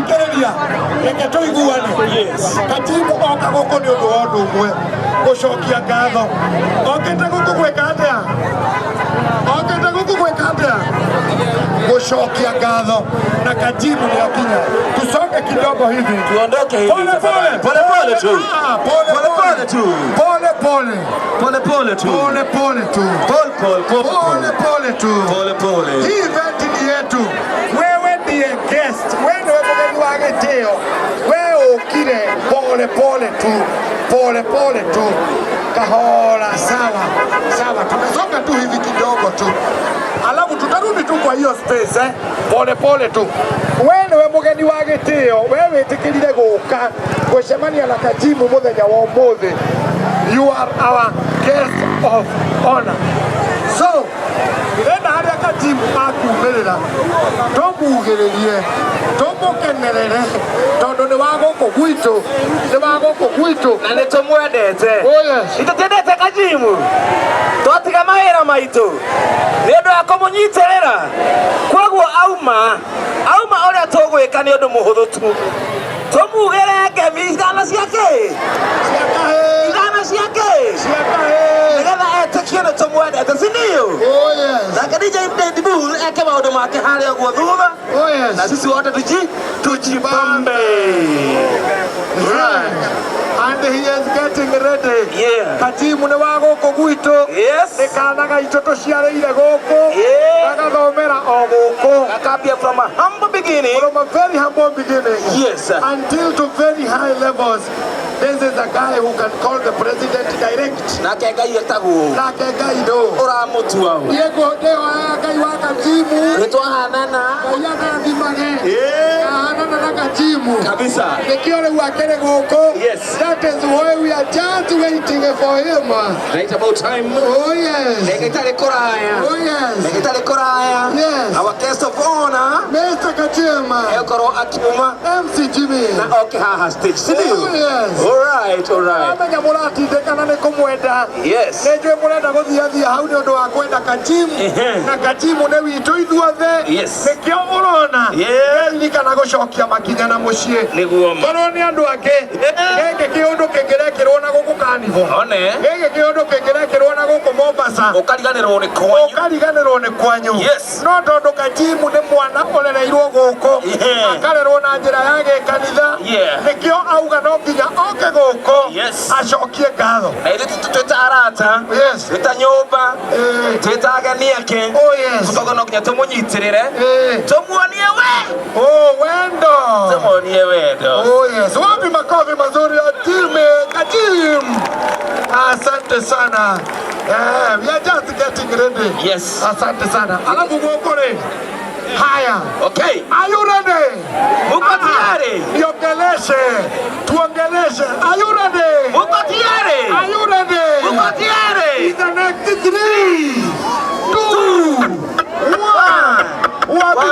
thikereria reke tuiguane Kajim oka guku ni undu wa undu umwe gucokia ngatho okete guku gwika atia gucokia ngatho na Kajim ni akinya tusonge kidogo hivi tuondoke hivi pole tu hii event ni yetu wewe ndiye guest wewe ndiye mgeni wa gitio wewe ukire pole tu kahora sawa tunasonga tu hivi kidogo tu alafu tutarudi tu kwa hiyo space pole tu wewe ndiye mgeni wa gitio wewe tikirire guka gucemania na Kajim muthenya wa umuthi you are our guest of honor so enda haria Kajim akumirira tumugiririe tumukenerere tondu ni wa guku gwitu na ni tumwendete itutendete Kajim twatiga mawira maitu ni undu wa kumunyitirira koguo auma uria tugwika ni undu muhuthu tu tumugere ngemi igana ciake nigetha etekie ni tumwendete sindio nake DJ Bull eke maundu make haria guo thutha na sisi wote tujibambe and he is getting ready Kajim ni wa guku gwitu ni kana gaitu tuciareire guku agathomera o guku akambia from a humble beginning very humble beginning until to very high levels. This is a guy who can call the president direct. Nake ngai etaguo ndo uramutua yego ndio ngai wa Kajim nitwahanana yana thimage hanana na Kajim kabisa nikio riu akere guku that is why we are just waiting for him right about time nekitare koraya our guest of honor Mr. Kajim ekoro akiuma MC Jimmy na okay haha stage sindio all right amenya muratindikana ni kumwenda nejwe murenda guthiathia hau ni undu wa kwenda Kajim na Kajim ni witu ithuothe nikio urona ririkana gucokia makinya na mucii korwo ni andu angi giki kiundu kingirekirwo na guku Carnival giki kiundu kingirekirwo na guku Mombasa ukariganirwo ni kwanyu no tondu Kajim ni mwana urereirwo guku akarerwo na njira ya gikanitha nikio auga no nginya oke guku acokie ngatho na ile twita arata twita nyumba twita ageni ake tutoga no nginya tumunyitirire tumuonie wendo wapi makofi mazuri ya timu Kajim asante sana we are just getting ready asante sana alafu gukore haya are you ready muko tayari tuongeleshe are you ready muko tayari muko tayari in the next 3 2 1 wapi